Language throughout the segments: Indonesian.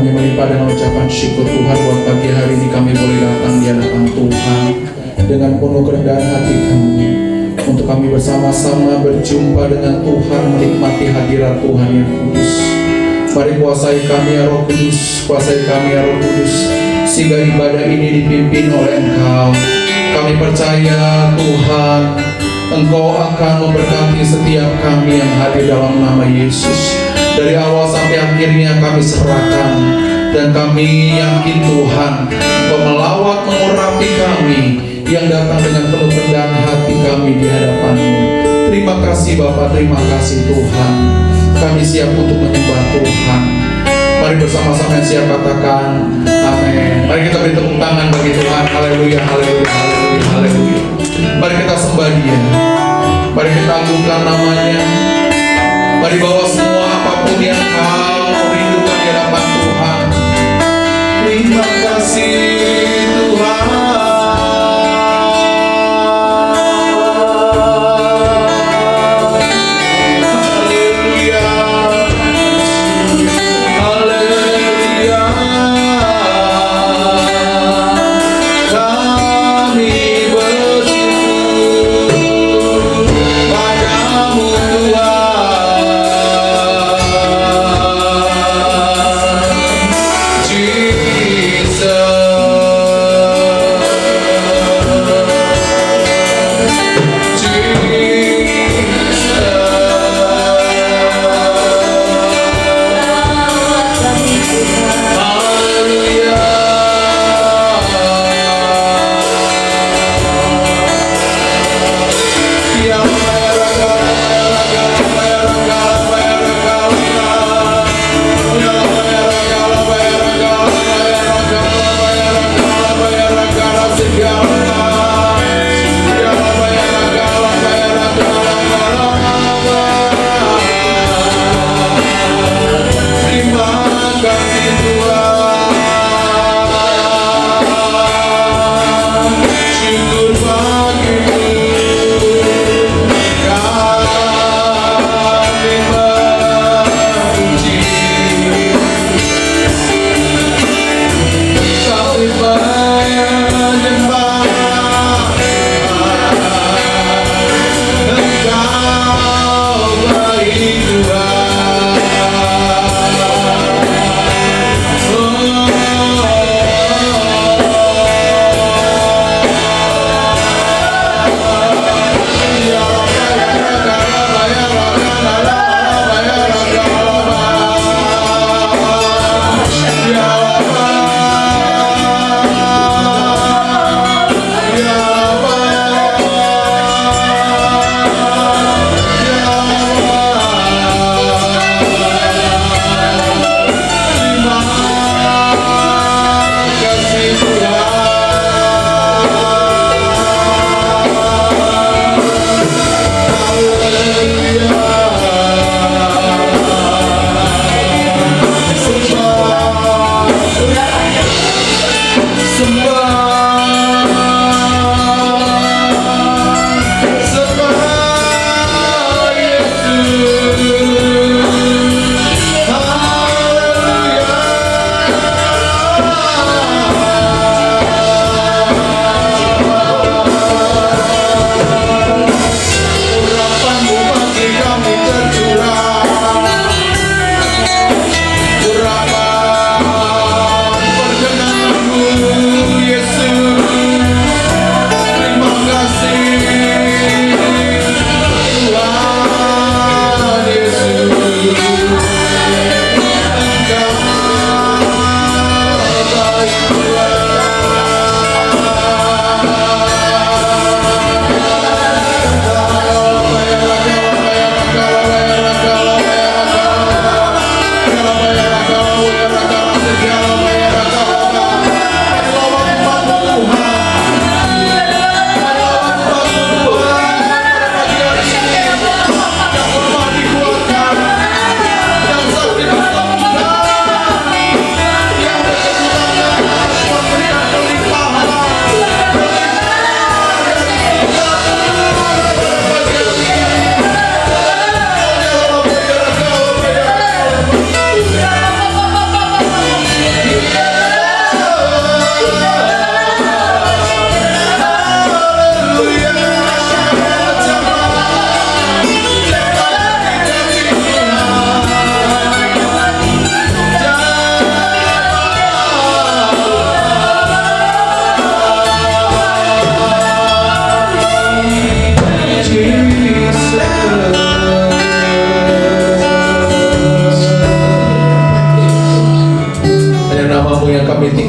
kami melimpah dengan ucapan syukur Tuhan buat pagi hari ini kami boleh datang di hadapan Tuhan dengan penuh kerendahan hati kami untuk kami bersama-sama berjumpa dengan Tuhan, menikmati hadirat Tuhan yang kudus. Mari kuasai kami ya Roh Kudus, kuasai kami ya Roh Kudus, sehingga ibadah ini dipimpin oleh Engkau. Kami percaya Tuhan, Engkau akan memberkati setiap kami yang hadir dalam nama Yesus. Dari awal sampai akhirnya kami serahkan, dan kami yakin Tuhan, Engkau melawat mengurapi kami yang datang dengan penuh kerendahan hati kami di hadapan-Mu. Terima kasih Bapa, terima kasih Tuhan. Kami siap untuk menyembah Tuhan. Mari bersama-sama yang siap katakan amin. Mari kita beri tepuk tangan bagi Tuhan. Haleluya, haleluya, haleluya, haleluya. Mari kita sembah Dia. Mari kita agungkan namanya. Mari bawa semua apapun yang kau rindukan di hadapan Tuhan. Terima kasih Tuhan. Jesus.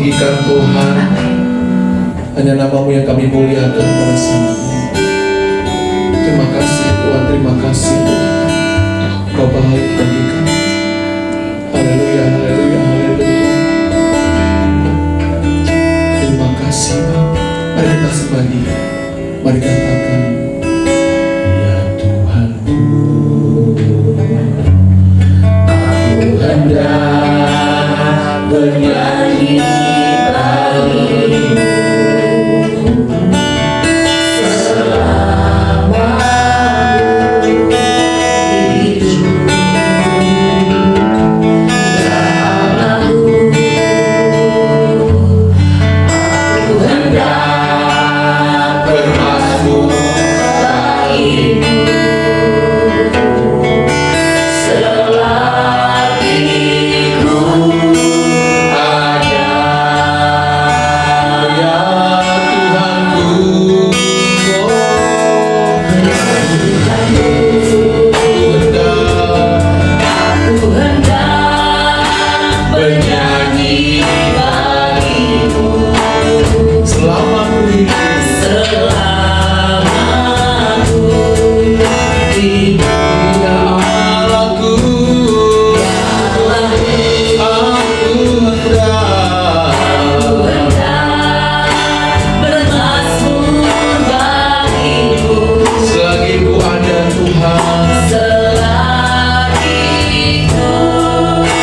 tinggikan Tuhan. Hanya nama-Mu yang kami muliakan pada saat ini. Terima kasih Tuhan, terima kasih Tuhan. Kau baik bagi kami. Haleluya, haleluya, haleluya. Terima kasih. Mari kita sembah Dia. Mari katakan, ya Tuhanku, aku hendak bernyanyi bagimu selama hidup. Aku hendak bermasmur bagimu selagi ku ada. Ya Tuhanku, aku hendak bernyanyi bagimu selama ku hidup. Ya Allahku, aku hendak bermasmur bagimu selagi ku ada Tuhan. Selagi ku ada.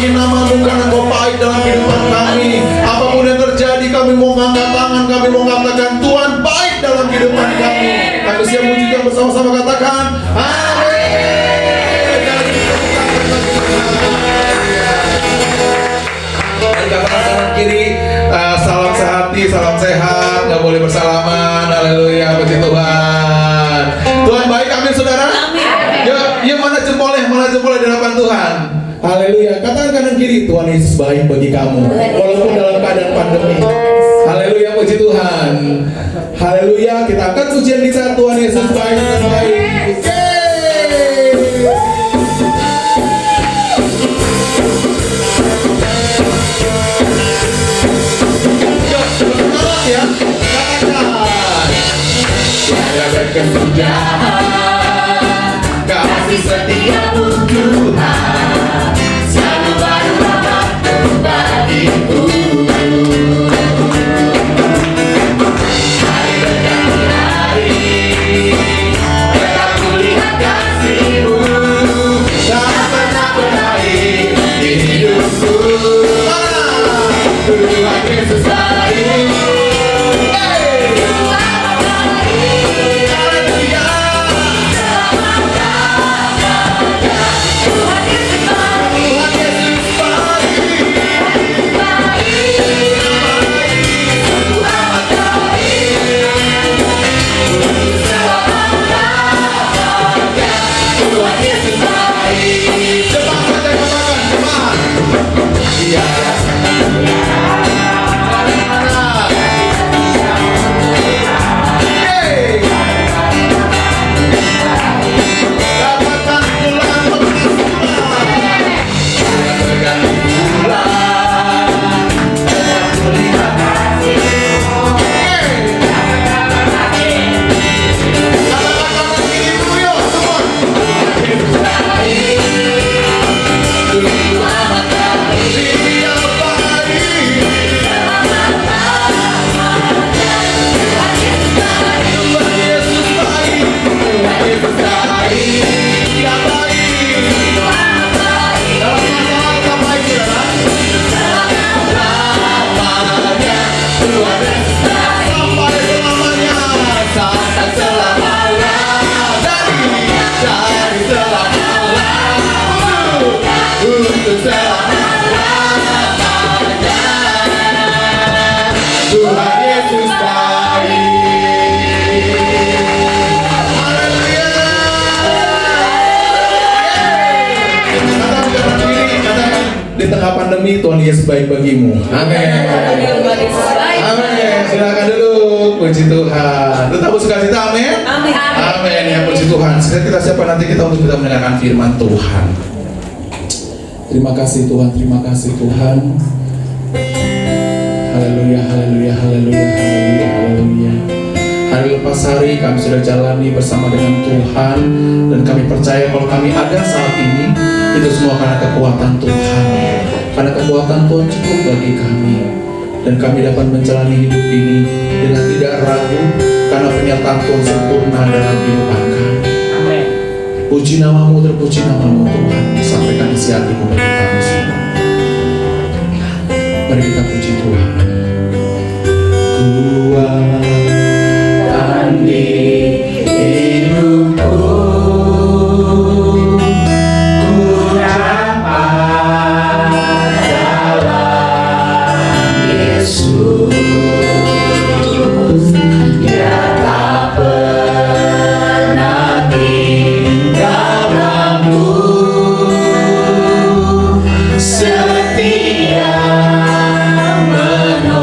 memuji nama-Mu karena Engkau baik dalam kehidupan kami. Apapun yang terjadi, kami mau angkat tangan, kami mau katakan Tuhan baik dalam kehidupan kami. Kami siap pujikan bersama-sama, katakan amin. Kanan kanan kiri, salam sehati, salam sehat, nggak boleh bersalaman. Haleluya, puji Tuhan. Tuhan baik, amin saudara. Yuk mana jempolnya di hadapan Tuhan. Haleluya. Katakan kanan kiri, Tuhan Yesus baik bagi kamu walaupun dalam keadaan pandemi. Haleluya, puji Tuhan. Haleluya. Kita angkat pujian kita, Tuhan Yesus baik dan baik. Ya, katakan kasih setiamu Tuhan selalu baru waktu bagiku. Hari berganti hari tetap kulihat kasih-Mu tak pernah berakhir di hidupku. Tuhan Yesus baik. Pandemi, Tuhan Yesus baik bagimu. Amin. Amin. Silakan dulu. Puji Tuhan. Tetap bersukacita. Amin. Amin. Amin. Ya, puji Tuhan. Sekarang kita siapkan nanti kita untuk kita mendengarkan firman Tuhan. Terima kasih Tuhan. Terima kasih Tuhan. Haleluya. Haleluya. Haleluya. Haleluya. Haleluya. Hari lepas hari kami sudah jalani bersama dengan Tuhan, dan kami percaya kalau kami ada saat ini itu semua karena kekuatan Tuhan. Karena kekuatan Tuhan cukup bagi kami, dan kami dapat menjalani hidup ini dengan tidak ragu karena penyertaan Tuhan sempurna dalam kehidupan kami. Amin. Puji nama-Mu, terpuji nama-Mu Tuhan. Sampaikan isi hati-Mu bagi kami semua. Mari kita puji Tuhan. Kuatkan di hidupku. Setia menolongku.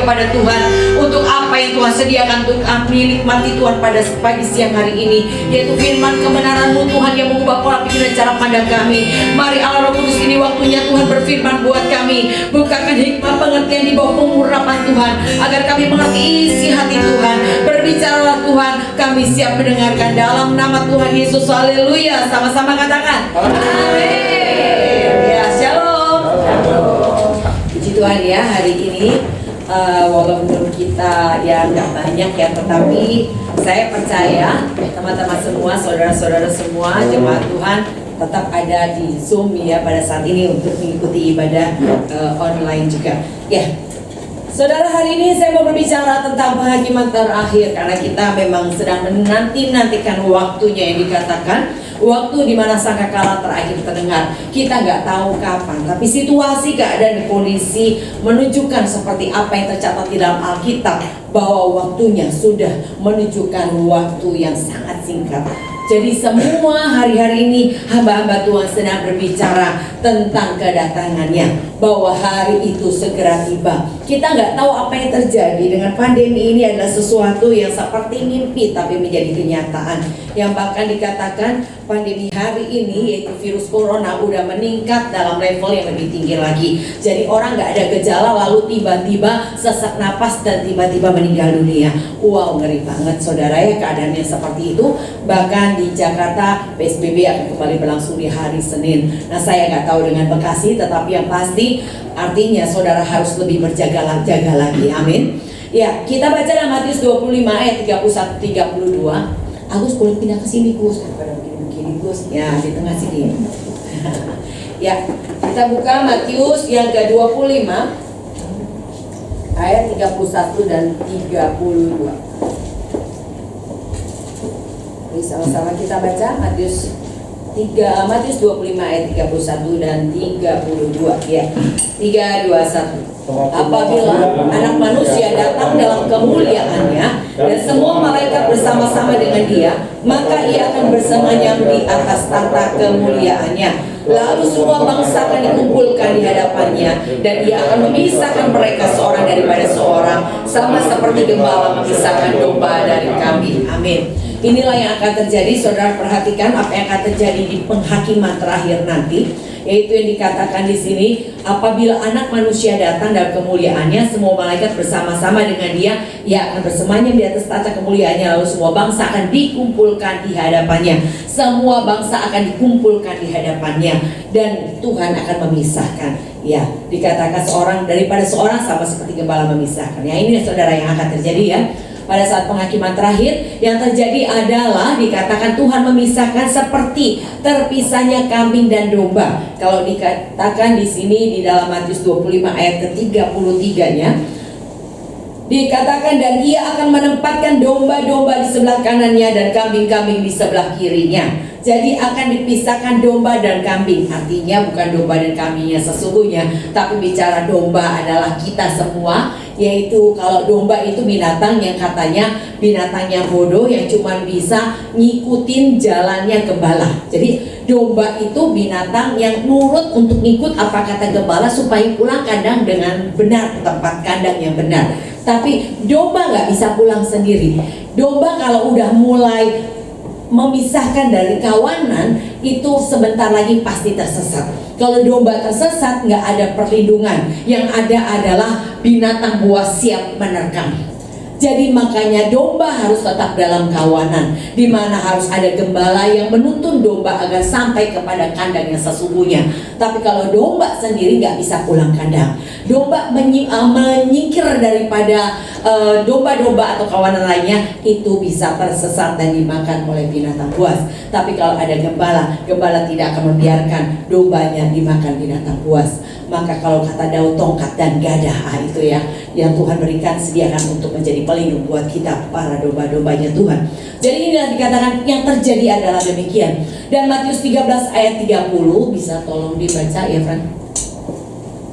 kepada Tuhan untuk apa yang Tuhan sediakan untuk kami nikmati Tuhan pada pagi siang hari ini, yaitu firman kebenaran-Mu Tuhan yang mengubah pola pikir dan cara pandang kami. Mari Allah Roh Kudus, ini waktunya Tuhan berfirman buat kami. Bukakan hikmah pengertian di bawah pengurapan Tuhan, agar kami mengerti isi hati Tuhan. Berbicaralah Tuhan, kami siap mendengarkan dalam nama Tuhan Yesus. Haleluya. Sama-sama katakan amin. Ya, shalom. Puji Tuhan ya, hari ini walaupun kita ya nggak banyak ya, tetapi saya percaya teman-teman semua, saudara-saudara semua, jemaat Tuhan tetap ada di Zoom ya pada saat ini untuk mengikuti ibadah online juga. Ya, saudara, hari ini saya mau berbicara tentang penghakiman terakhir, karena kita memang sedang menanti-nantikan waktunya yang dikatakan waktu di mana sangkakala terakhir terdengar. Kita nggak tahu kapan, tapi situasi, keadaan, kondisi menunjukkan seperti apa yang tercatat di dalam Alkitab, bahwa waktunya sudah menunjukkan waktu yang sangat singkat. Jadi semua hari-hari ini hamba-hamba Tuhan sedang berbicara tentang kedatangannya, bahwa hari itu segera tiba. Kita nggak tahu apa yang terjadi dengan pandemi ini, adalah sesuatu yang seperti mimpi tapi menjadi kenyataan. Yang bahkan dikatakan pandemi hari ini, yaitu virus corona, udah meningkat dalam level yang lebih tinggi lagi. Jadi orang nggak ada gejala lalu tiba-tiba sesak napas dan tiba-tiba meninggal dunia. Wow, ngeri banget saudara ya keadaannya seperti itu. Bahkan di Jakarta PSBB akan kembali berlangsung di hari Senin. Nah, saya nggak tahu dengan Bekasi, tetapi yang pasti artinya saudara harus lebih berjaga-jaga lagi. Amin. Ya, kita baca dalam Matius 25 ayat 31-32. Agus boleh pindah ke sini Gus, daripada begini-begini Gus. Ya, di tengah sini. Ya, kita buka Matius yang ke-25 ayat 31 dan 32. Mari sama-sama kita baca Matius 25 ayat 31 dan 32 ya. 3, 2, 1. Apabila Anak Manusia datang dalam kemuliaannya dan semua malaikat bersama-sama dengan dia, maka ia akan bersemayam di atas tahta kemuliaannya. Lalu semua bangsa akan dikumpulkan di hadapannya, dan ia akan memisahkan mereka seorang daripada seorang, sama seperti gembala memisahkan domba dari kambing. Amin. Inilah yang akan terjadi. Saudara perhatikan apa yang akan terjadi di penghakiman terakhir nanti, yaitu yang dikatakan di sini, apabila Anak Manusia datang dalam kemuliaannya, semua malaikat bersama-sama dengan dia, ia akan bersemayam di atas tahta kemuliaannya. Lalu semua bangsa akan dikumpulkan di hadapannya. Semua bangsa akan dikumpulkan di hadapannya, dan Tuhan akan memisahkan. Ya, dikatakan seorang daripada seorang, sama seperti gembala memisahkan. Ya, ini saudara yang akan terjadi ya. Pada saat penghakiman terakhir, yang terjadi adalah dikatakan Tuhan memisahkan seperti terpisahnya kambing dan domba. Kalau dikatakan di sini di dalam Matius 25 ayat ke-33-nya, dikatakan dan ia akan menempatkan domba-domba di sebelah kanannya dan kambing-kambing di sebelah kirinya. Jadi akan dipisahkan domba dan kambing. Artinya bukan domba dan kambingnya sesungguhnya, tapi bicara domba adalah kita semua. Yaitu kalau domba itu binatang yang katanya binatang yang bodoh, yang cuma bisa ngikutin jalannya gembala. Jadi domba itu binatang yang nurut untuk ngikut apa kata gembala supaya pulang kandang dengan benar, tempat kandang yang benar. Tapi domba nggak bisa pulang sendiri. Domba kalau udah mulai memisahkan dari kawanan, itu sebentar lagi pasti tersesat. Kalau domba tersesat, nggak ada perlindungan. Yang ada adalah binatang buas siap menerkam. Jadi makanya domba harus tetap dalam kawanan, di mana harus ada gembala yang menuntun domba agar sampai kepada kandang yang sesungguhnya. Tapi kalau domba sendiri nggak bisa pulang kandang. Domba menyingkir daripada domba-domba atau kawanan lainnya, itu bisa tersesat dan dimakan oleh binatang buas. Tapi kalau ada gembala, gembala tidak akan membiarkan dombanya dimakan binatang buas. Maka kalau kata Daud, tongkat dan gada, itu ya yang Tuhan berikan, sediakan untuk menjadi pelindung buat kita para domba-dombanya Tuhan. Jadi inilah dikatakan yang terjadi adalah demikian. Dan Matius 13 ayat 30 bisa tolong dibaca ya Fran.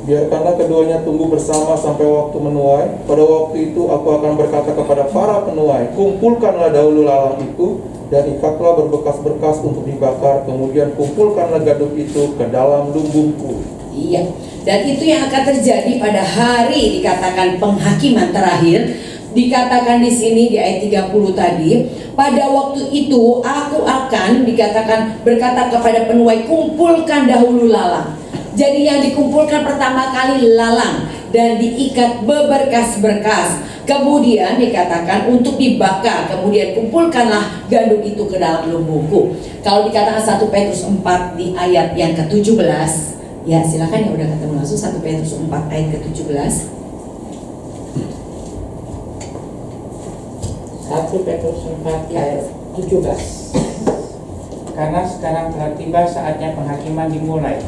Biarkanlah keduanya tumbuh bersama sampai waktu menuai. Pada waktu itu aku akan berkata kepada para penuai, kumpulkanlah dahulu lalang itu dan ikatlah berbekas-berkas untuk dibakar. Kemudian kumpulkanlah gaduk itu ke dalam lumbungku. Iya. Dan itu yang akan terjadi pada hari dikatakan penghakiman terakhir. Dikatakan di sini di ayat 30 tadi, pada waktu itu aku akan dikatakan berkata kepada penuai, kumpulkan dahulu lalang. Jadi yang dikumpulkan pertama kali lalang dan diikat beberkas-berkas. Kemudian dikatakan untuk dibakar. Kemudian kumpulkanlah gandum itu ke dalam lumbungku. Kalau dikatakan 1 Petrus 4 di ayat yang ke-17, ya silakan yang udah ketemu langsung 1 Petrus 4 ayat ke-17. 1 Petrus 4 ayat 17. Karena sekarang telah tiba saatnya penghakiman dimulai,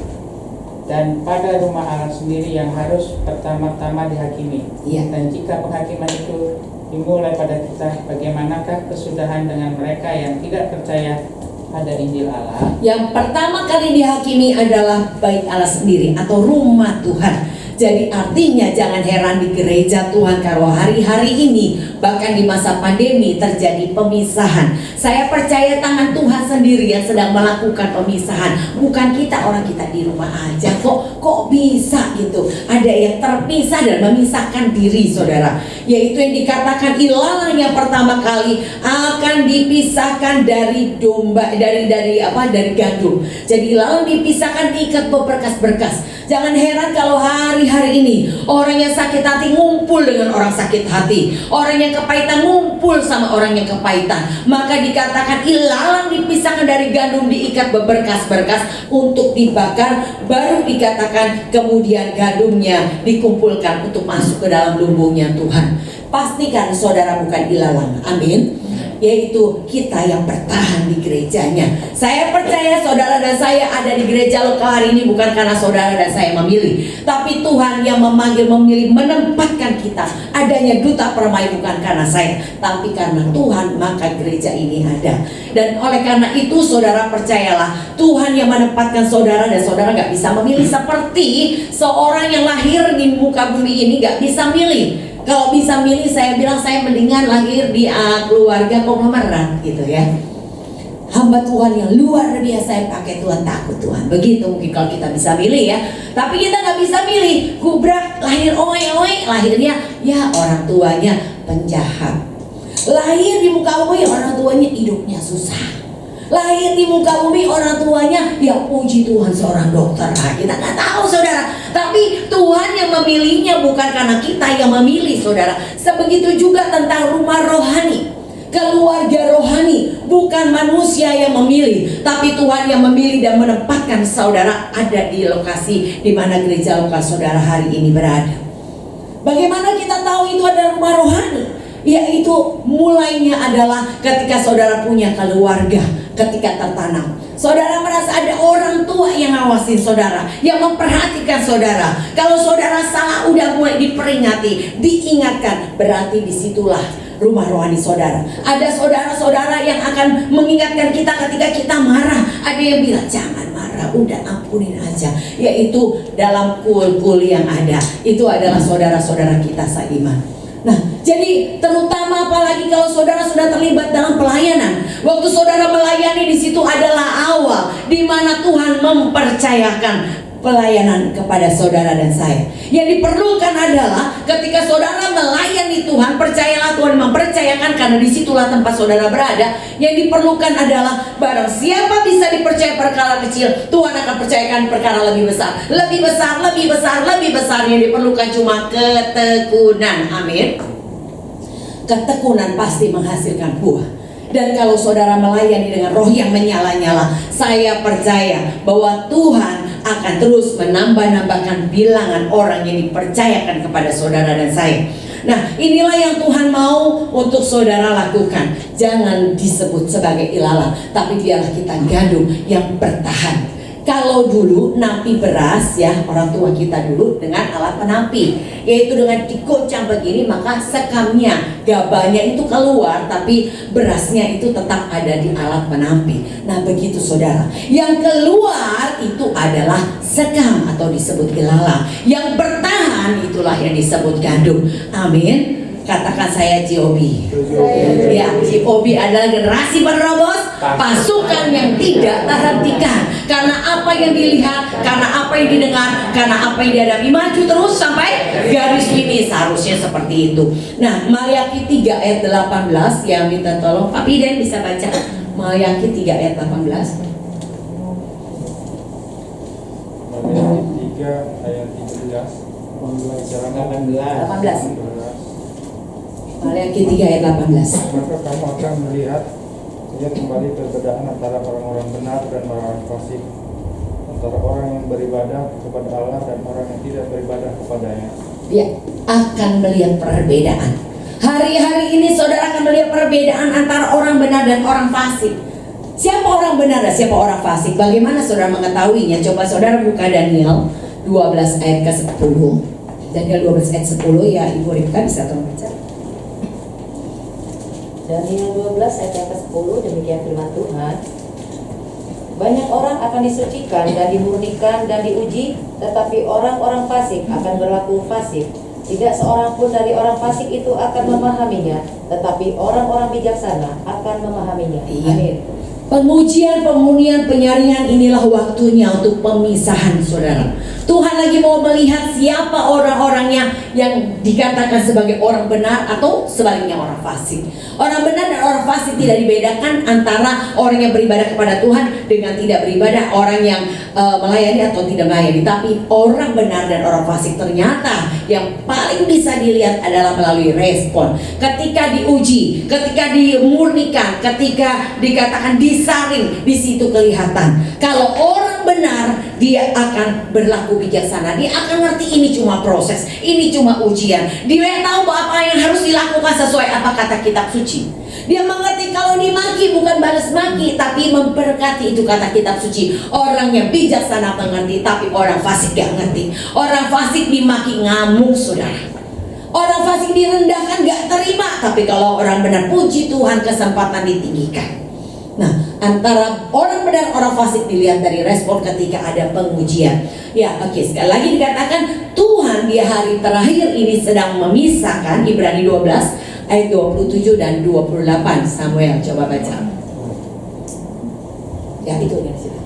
dan pada rumah Allah sendiri yang harus pertama-tama dihakimi. Iya. Dan jika penghakiman itu dimulai pada kita, bagaimanakah kesudahan dengan mereka yang tidak percaya pada Injil Allah? Yang pertama kali dihakimi adalah bait Allah sendiri atau rumah Tuhan. Jadi artinya jangan heran di gereja Tuhan kalau hari-hari ini bahkan di masa pandemi terjadi pemisahan. Saya percaya tangan Tuhan sendiri yang sedang melakukan pemisahan. Bukan kita, orang kita di rumah aja kok bisa gitu. Ada yang terpisah dan memisahkan diri, saudara. Yaitu yang dikatakan ilalang yang pertama kali akan dipisahkan dari domba, dari gandum. Jadi ilalang dipisahkan, diikat beberkas-berkas. Jangan heran kalau hari-hari ini orang yang sakit hati ngumpul dengan orang sakit hati, orang yang kepahitan ngumpul sama orang yang kepahitan. Maka dikatakan ilalang dipisahkan dari gandum, diikat beberkas-berkas untuk dibakar. Baru dikatakan kemudian gandumnya dikumpulkan untuk masuk ke dalam lumbungnya Tuhan. Pastikan saudara bukan ilalang, amin. Yaitu kita yang bertahan di gerejanya. Saya percaya saudara dan saya ada di gereja lokal hari ini bukan karena saudara dan saya memilih, tapi Tuhan yang memanggil, memilih, menempatkan kita. Adanya duta permai bukan karena saya, tapi karena Tuhan maka gereja ini ada. Dan oleh karena itu saudara percayalah, Tuhan yang menempatkan saudara, dan saudara gak bisa memilih. Seperti seorang yang lahir di muka bumi ini gak bisa milih. Kalau bisa milih, saya bilang saya mendingan lahir di keluarga konglomerat gitu ya. Hamba Tuhan yang luar biasa yang pakai Tuhan, takut Tuhan. Begitu mungkin kalau kita bisa milih ya. Tapi kita nggak bisa milih. Gubrak lahir oe-oe, lahirnya ya orang tuanya penjahat. Lahir di muka bumi orang tuanya hidupnya susah. Lahir di muka bumi orang tuanya ya puji Tuhan seorang dokter. Nah, kita nggak tahu saudara. Tapi Tuhan yang memilihnya, bukan karena kita yang memilih saudara. Sebegitu juga tentang rumah rohani, keluarga rohani. Bukan manusia yang memilih, tapi Tuhan yang memilih dan menempatkan saudara ada di lokasi di mana gereja lokal saudara hari ini berada. Bagaimana kita tahu itu adalah rumah rohani? Yaitu mulainya adalah ketika saudara punya keluarga, ketika tertanam. Saudara merasa ada orang tua yang ngawasin saudara, yang memperhatikan saudara. Kalau saudara salah udah mulai diperingati, diingatkan, berarti disitulah rumah rohani saudara. Ada saudara-saudara yang akan mengingatkan kita ketika kita marah. Ada yang bilang jangan marah, udah ampunin aja. Yaitu dalam kul-kul yang ada, itu adalah saudara-saudara kita seiman. Nah, jadi terutama apalagi kalau saudara sudah terlibat dalam pelayanan. Waktu saudara melayani, di situ adalah awal di mana Tuhan mempercayakan pelayanan kepada saudara dan saya. Yang diperlukan adalah ketika saudara melayani Tuhan, percayalah Tuhan mempercayakan karena disitulah tempat saudara berada. Yang diperlukan adalah barang siapa bisa dipercaya perkara kecil, Tuhan akan percayakan perkara lebih besar. Lebih besar, lebih besar, lebih besar. Yang diperlukan cuma ketekunan. Amin. Ketekunan pasti menghasilkan buah. Dan kalau saudara melayani dengan roh yang menyala-nyala, saya percaya bahwa Tuhan akan terus menambah-nambahkan bilangan orang yang dipercayakan kepada saudara dan saya. Nah, inilah yang Tuhan mau untuk saudara lakukan. Jangan disebut sebagai ilalang, tapi biarlah kita gandum yang bertahan. Kalau dulu nampi beras ya, orang tua kita dulu dengan alat penampi, yaitu dengan dikocang begini, maka sekamnya, gabahnya itu keluar, tapi berasnya itu tetap ada di alat penampi. Nah begitu saudara, yang keluar itu adalah sekam atau disebut ilalang. Yang bertahan itulah yang disebut gandum. Amin. Katakan saya GOB. Ya, GOB adalah generasi penerobos. pasukan yang tidak terhentikan. Karena apa yang dilihat, karena apa yang didengar, karena apa yang dihadapi, maju terus sampai garis finish. Seharusnya seperti itu. Nah, Maliaki 3 ayat 18 yang minta tolong Pak Piden bisa baca Maliaki 3 ayat 18. Maliaki 3 ayat 13. 18. Maliaki 3 ayat 18. Maka kamu akan melihat kembali perbedaan antara orang-orang benar dan orang fasik, antara orang yang beribadah kepada Allah dan orang yang tidak beribadah kepadanya. Dia akan melihat perbedaan. Hari-hari ini saudara akan melihat perbedaan antara orang benar dan orang fasik. Siapa orang benar dan siapa orang fasik? Bagaimana saudara mengetahuinya? Coba saudara buka Daniel 12 ayat ke-10. Daniel 12 ayat 10 ya, Ibu Rifka bisa tolong baca. Daniel 12 ayat yang ke-10, demikian firman Tuhan. Banyak orang akan disucikan dan dimurnikan dan diuji, tetapi orang-orang fasik akan berlaku fasik. Tidak seorang pun dari orang fasik itu akan memahaminya, tetapi orang-orang bijaksana akan memahaminya. Iya. Amin. Pengujian, pemurnian, penyaringan inilah waktunya untuk pemisahan saudara. Tuhan lagi mau melihat siapa orang-orangnya yang dikatakan sebagai orang benar atau sebaliknya orang fasik. Orang benar dan orang fasik tidak dibedakan antara orang yang beribadah kepada Tuhan dengan tidak beribadah, orang yang melayani atau tidak melayani. Tapi orang benar dan orang fasik ternyata yang paling bisa dilihat adalah melalui respon. Ketika diuji, ketika dimurnikan, ketika dikatakan disaring, di situ kelihatan. Kalau orang benar, dia akan berlaku bijaksana. Dia akan ngerti ini cuma proses, ini cuma ujian. Dia tahu apa yang harus dilakukan sesuai apa kata kitab suci. Dia mengerti kalau dimaki bukan balas maki, tapi memberkati, itu kata kitab suci. Orang yang bijaksana mengerti, tapi orang fasik gak ngerti. Orang fasik dimaki ngamuk saudara. Orang fasik direndahkan gak terima, tapi kalau orang benar puji Tuhan kesempatan ditinggikan. Nah, antara orang benar orang fasik dilihat dari respon ketika ada pengujian. Ya, oke, sekali lagi dikatakan Tuhan di hari terakhir ini sedang memisahkan. Ibrani 12 ayat 27 dan 28. Samuel coba baca. Ya, itu dari situ.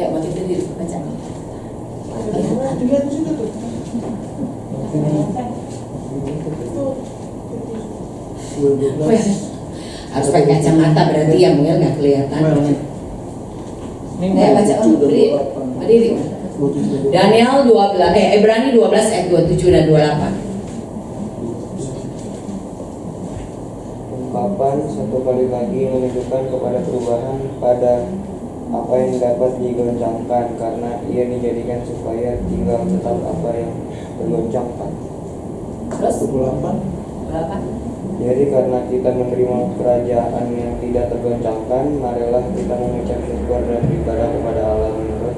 Ya, mati berdiri baca. Oh, ya. Harus pakai kacamata berarti yang Muel nggak kelihatan. Baca berdiri. Daniel 12, Ibrani 12 ayat 27 dan 28. Ungkapan satu kali lagi menunjukkan kepada perubahan pada apa yang dapat digoncangkan, karena ia dijadikan supaya tinggal tetap apa yang tergoncangkan. Terus 28. berapa? Jadi karena kita menerima kerajaan yang tidak tergoncangkan, marilah kita mengucap syukur dan beribadah kepada Allah menurut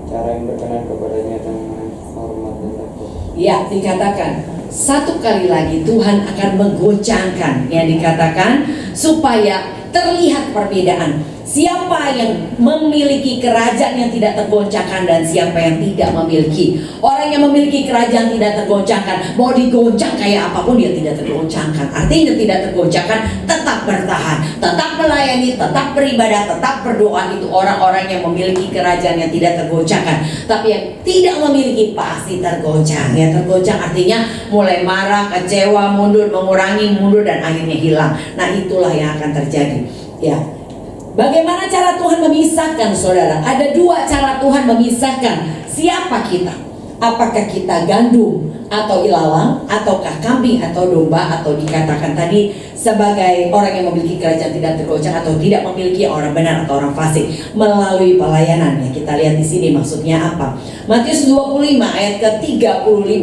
cara yang berkenan kepadanya dengan hormat dan takut. Ya, dikatakan satu kali lagi Tuhan akan menggoncangkan, yang dikatakan supaya terlihat perbedaan. Siapa yang memiliki kerajaan yang tidak tergoncangkan dan siapa yang tidak memiliki. Orang yang memiliki kerajaan tidak tergoncangkan, mau digoncang kayak apapun dia tidak tergoncangkan. Artinya tidak tergoncangkan, tetap bertahan, tetap melayani, tetap beribadah, tetap berdoa. Itu orang-orang yang memiliki kerajaan yang tidak tergoncangkan. Tapi yang tidak memiliki pasti tergoncang. Ya, tergoncang artinya mulai marah, kecewa, mundur, mengurangi, mundur dan akhirnya hilang. Nah, itulah yang akan terjadi. Ya. Bagaimana cara Tuhan memisahkan saudara? Ada dua cara Tuhan memisahkan siapa kita. Apakah kita gandum atau ilalang, ataukah kambing atau domba, atau dikatakan tadi sebagai orang yang memiliki kerajaan tidak tergoncang atau tidak memiliki orang benar atau orang fasik melalui pelayanan. Ya, kita lihat di sini maksudnya apa. Matius 25 ayat ke-35.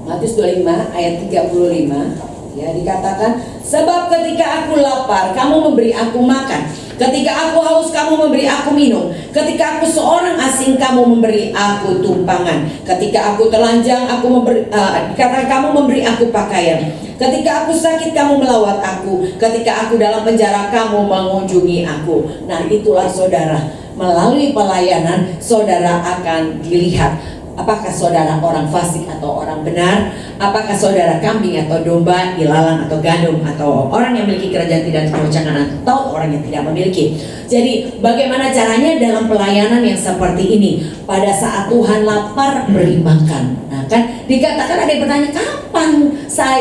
Matius 25 ayat 35. Ya, dikatakan, sebab ketika aku lapar, kamu memberi aku makan. Ketika aku haus, kamu memberi aku minum. Ketika aku seorang asing, kamu memberi aku tumpangan. Ketika aku telanjang, kamu memberi aku pakaian. Ketika aku sakit, kamu melawat aku. Ketika aku dalam penjara, kamu mengunjungi aku. Nah, itulah saudara, melalui pelayanan saudara akan dilihat. Apakah saudara orang fasik atau orang benar? Apakah saudara kambing atau domba, ilalang atau gandum, atau orang yang memiliki kerajaan tidak tergoncangkan atau orang yang tidak memiliki? Jadi bagaimana caranya dalam pelayanan yang seperti ini? Pada saat Tuhan lapar, beri makan. Nah kan dikatakan, ada yang bertanya, kapan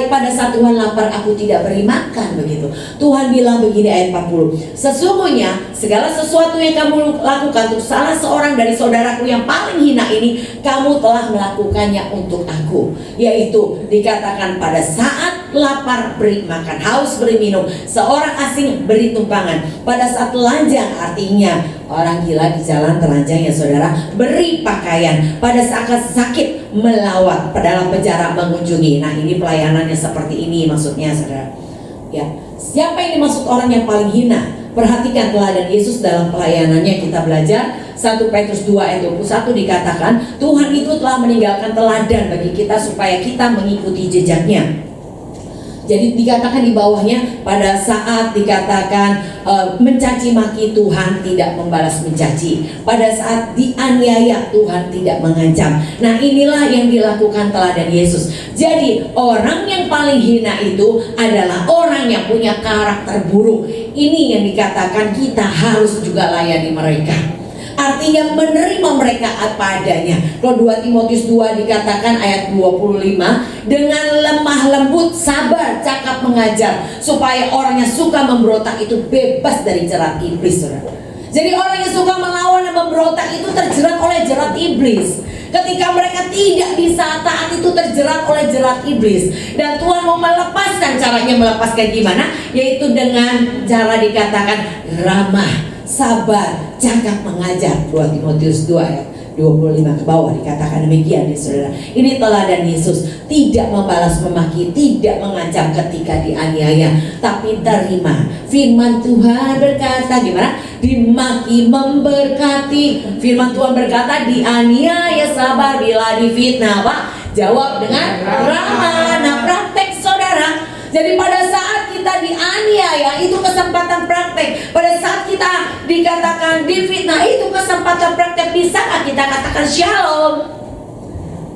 pada saat Tuhan lapar aku tidak beri makan, begitu? Tuhan bilang begini, ayat 40, sesungguhnya segala sesuatu yang kamu lakukan untuk salah seorang dari saudaraku yang paling hina ini, kamu telah melakukannya untuk aku. Yaitu dikatakan, pada saat lapar beri makan, haus beri minum, seorang asing beri tumpangan, pada saat telanjang, artinya orang gila di jalan telanjang ya saudara, beri pakaian, pada saat sakit melawat, dalam penjara mengunjungi. Nah ini pelayanannya seperti ini maksudnya saudara. Ya, siapa yang dimaksud orang yang paling hina? Perhatikan teladan Yesus dalam pelayanannya. Kita belajar 1 Petrus 2 ayat 21 dikatakan, Tuhan itu telah meninggalkan teladan bagi kita supaya kita mengikuti jejaknya. Jadi dikatakan di bawahnya, pada saat dikatakan mencaci maki, Tuhan tidak membalas mencaci. Pada saat dianiaya, Tuhan tidak mengancam. Nah inilah yang dilakukan teladan Yesus. Jadi orang yang paling hina itu adalah orang yang punya karakter buruk. Ini yang dikatakan kita harus juga layani mereka. Artinya menerima mereka apa adanya. Kalau 2 Timotius 2 dikatakan ayat 25, dengan lemah lembut, sabar, cakap mengajar, supaya orang yang suka memberontak itu bebas dari jerat iblis, saudara. Jadi orang yang suka melawan dan memberontak itu terjerat oleh jerat iblis. Ketika mereka tidak bisa taat, itu terjerat oleh jerat iblis. Dan Tuhan mau melepaskan. Caranya melepaskan gimana? Yaitu dengan cara dikatakan ramah, sabar, cakap mengajar. 2 Timotius 2 ayat 25 ke bawah dikatakan demikian ya saudara. Ini teladan Yesus, tidak membalas memaki, tidak mengancam ketika dianiaya, tapi terima. Firman Tuhan berkata gimana? Dimaki memberkati. Firman Tuhan berkata, dianiaya sabar, bila difitnah Pak, jawab dengan ramah. Nah praktek saudara. Jadi pada saat kita dianiaya, itu kesempatan praktek. Pada saat kita dikatakan difitnah, itu kesempatan praktek. Bisa kita katakan shalom?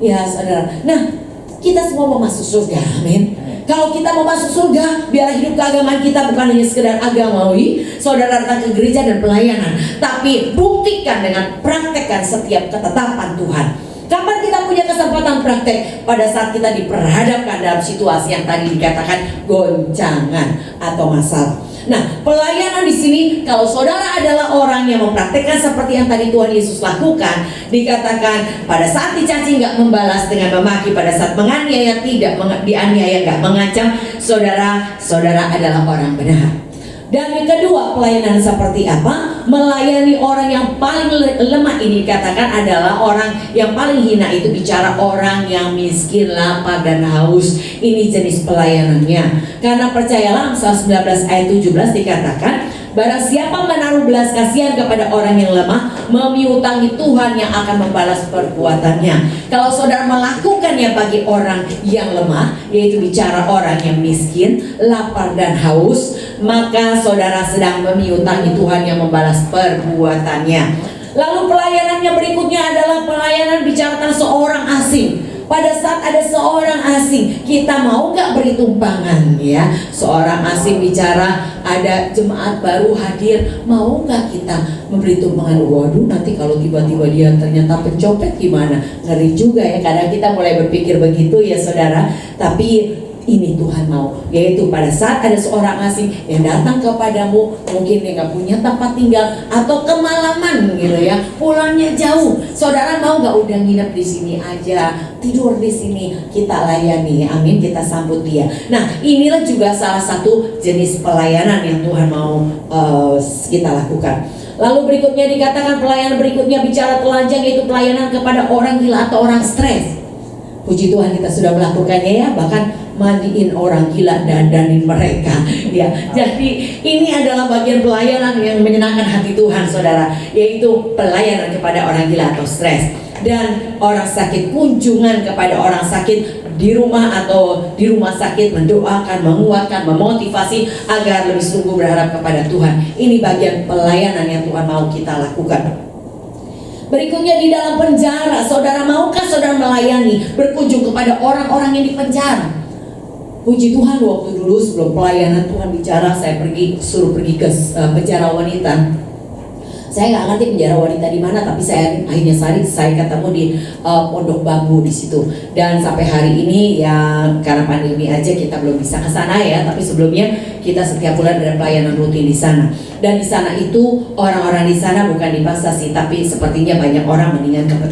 Ya saudara. Nah kita semua mau masuk surga, amin. Kalau kita mau masuk surga, biarlah hidup keagamaan kita bukan hanya sekedar agamawi, saudara datang ke gereja dan pelayanan, tapi buktikan dengan praktekkan setiap ketetapan Tuhan. Kapan kita punya kesempatan praktek? Pada saat kita diperhadapkan dalam situasi yang tadi dikatakan goncangan atau masalah. Nah, pelayanan di sini, kalau saudara adalah orang yang mempraktekkan seperti yang tadi Tuhan Yesus lakukan, dikatakan pada saat dicaci nggak membalas dengan memaki, pada saat menganiaya tidak dianiaya, nggak mengancam, saudara adalah orang benar. Dan yang kedua, pelayanan seperti apa? Melayani orang yang paling lemah. Ini dikatakan adalah orang yang paling hina, itu bicara orang yang miskin, lapar dan haus. Ini jenis pelayanannya. Karena percayalah, Amsal 19 ayat 17 dikatakan, barang siapa menaruh belas kasihan kepada orang yang lemah, memiutangi Tuhan yang akan membalas perbuatannya. Kalau saudara melakukannya bagi orang yang lemah, yaitu bicara orang yang miskin, lapar dan haus, maka saudara sedang memiutangi Tuhan yang membalas perbuatannya. Lalu pelayanannya berikutnya adalah pelayanan bicara tentang seorang asing. Pada saat ada seorang asing, kita mau gak beri tumpangan ya? Seorang asing bicara, ada jemaat baru hadir, mau gak kita memberi tumpangan? Waduh, nanti kalau tiba-tiba dia ternyata pencopet gimana? Ngeri juga ya, kadang kita mulai berpikir begitu ya saudara. Tapi ini Tuhan mau, yaitu pada saat ada seorang asing yang datang kepadamu, mungkin dia gak punya tempat tinggal atau kemalaman gitu ya, pulangnya jauh, saudara mau gak udah nginep di sini aja, tidur di sini, kita layani, amin, kita sambut dia. Nah inilah juga salah satu jenis pelayanan yang Tuhan mau kita lakukan. Lalu berikutnya dikatakan pelayanan berikutnya bicara telanjang, yaitu pelayanan kepada orang gila atau orang stres. Puji Tuhan kita sudah melakukannya ya, bahkan mandiin orang gila, dandanin mereka ya. Jadi ini adalah bagian pelayanan yang menyenangkan hati Tuhan saudara, yaitu pelayanan kepada orang gila atau stres. Dan orang sakit, kunjungan kepada orang sakit di rumah atau di rumah sakit, mendoakan, menguatkan, memotivasi agar lebih sungguh berharap kepada Tuhan. Ini bagian pelayanan yang Tuhan mau kita lakukan. Berikutnya di dalam penjara, saudara maukah saudara melayani, berkunjung kepada orang-orang yang di penjara? Puji Tuhan, waktu dulu sebelum pelayanan Tuhan bicara, saya suruh pergi ke penjara wanita. Saya nggak ngerti penjara wanita di mana, tapi saya akhirnya saya ketemu di Pondok Bambu di situ. Dan sampai hari ini ya karena pandemi aja kita belum bisa ke sana ya. Tapi sebelumnya kita setiap bulan ada pelayanan rutin di sana. Dan di sana itu orang-orang di sana bukan dipaksa sih, tapi sepertinya banyak orang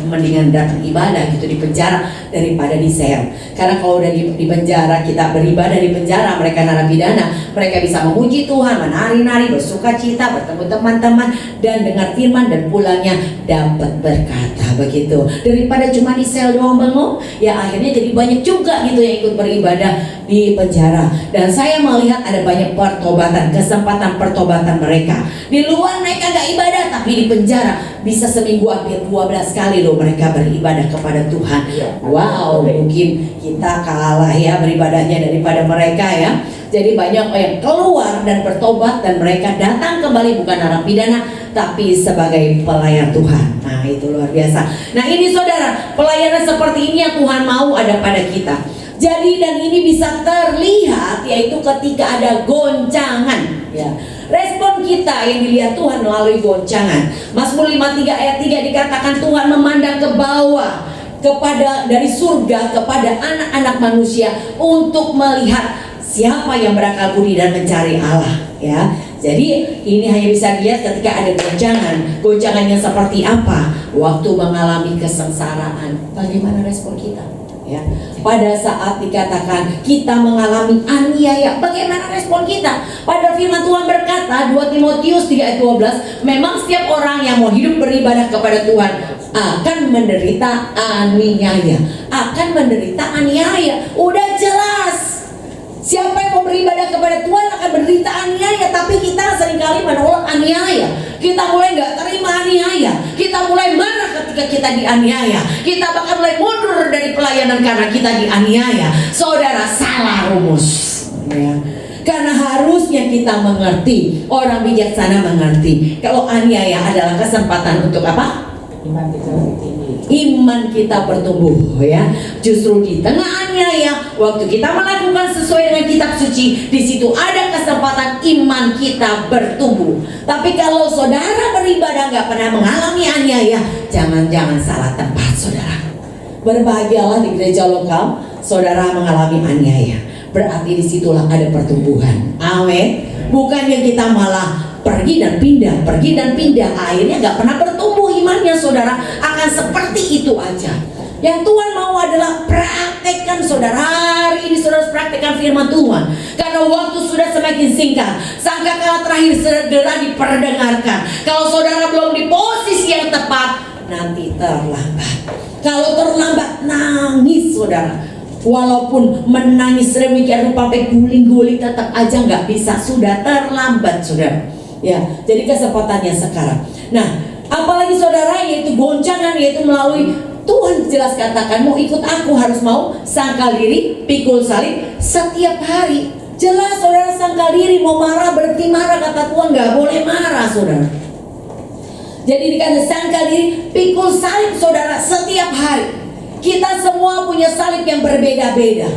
mendingan datang ibadah gitu di penjara daripada di sel. Karena kalau udah di penjara, kita beribadah di penjara, mereka narapidana, mereka bisa memuji Tuhan, menari-nari, bersuka cita, bertemu teman-teman, dan dengar firman dan pulangnya dapat berkata begitu. Daripada cuma di sel doang bengong, ya akhirnya jadi banyak juga gitu yang ikut beribadah di penjara. Dan saya melihat ada banyak pertobatan, kesempatan pertobatan mereka. Di luar mereka gak ibadah, tapi di penjara bisa seminggu hampir 12 kali loh mereka beribadah kepada Tuhan. Wow, mungkin kita kalah ya beribadahnya daripada mereka ya. Jadi banyak yang keluar dan bertobat, dan mereka datang kembali bukan narapidana tapi sebagai pelayan Tuhan. Nah itu luar biasa. Nah ini saudara, pelayanan seperti ini yang Tuhan mau ada pada kita. Jadi dan ini bisa terlihat yaitu ketika ada goncangan ya. Respon kita yang dilihat Tuhan melalui goncangan. Mazmur 53 ayat 3 dikatakan Tuhan memandang ke bawah kepada dari surga kepada anak-anak manusia untuk melihat siapa yang berakal budi dan mencari Allah ya. Jadi ini hanya bisa dilihat ketika ada goncangan. Goncangannya seperti apa? Waktu mengalami kesengsaraan. Bagaimana respon kita? Ya. Pada saat dikatakan kita mengalami aniaya, bagaimana respon kita? Pada firman Tuhan berkata 2 Timotius 3 ayat 12, memang setiap orang yang mau hidup beribadah kepada Tuhan akan menderita aniaya. Akan menderita aniaya. Udah jelas. Siapa yang mau beribadah kepada Tuhan akan menderita aniaya. Tapi kita seringkali menolak aniaya. Kita mulai gak terima aniaya. Kita mulai marah ketika kita dianiaya. Kita bahkan mulai mundur dari pelayanan karena kita dianiaya. Saudara, salah rumus ya. Karena harusnya kita mengerti, orang bijaksana mengerti, kalau aniaya adalah kesempatan untuk apa? Iman kita lebih tinggi. Iman kita bertumbuh ya. Justru di tengah aniaya, waktu kita melakukan sesuai dengan kitab suci, di situ ada kesempatan iman kita bertumbuh. Tapi kalau saudara beribadah nggak pernah mengalami aniaya, jangan-jangan salah tempat saudara. Berbahagialah di gereja lokal saudara mengalami aniaya. Berarti disitulah ada pertumbuhan. Amin. Bukannya kita malah pergi dan pindah, akhirnya nggak pernah bertumbuh imannya saudara, akan seperti itu aja. Yang Tuhan mau adalah praktekkan saudara. Hari ini saudara praktekkan firman Tuhan, karena waktu sudah semakin singkat. Sangkakala terakhir segera diperdengarkan. Kalau saudara belum di posisi yang tepat, nanti terlambat. Kalau terlambat, nangis saudara. Walaupun menangis sedemikian rupa sampai guling-guling, tetap aja nggak bisa, sudah terlambat saudara. Ya, jadi kesempatannya sekarang. Nah, apalagi saudara, yaitu goncangan, yaitu melalui Tuhan jelas katakan mau ikut aku harus mau sangkal diri, pikul salib setiap hari. Jelas saudara sangkal diri, mau marah berhenti marah, kata Tuhan nggak boleh marah saudara. Jadi dikatakan sangkal diri, pikul salib saudara setiap hari. Kita semua punya salib yang berbeda-beda.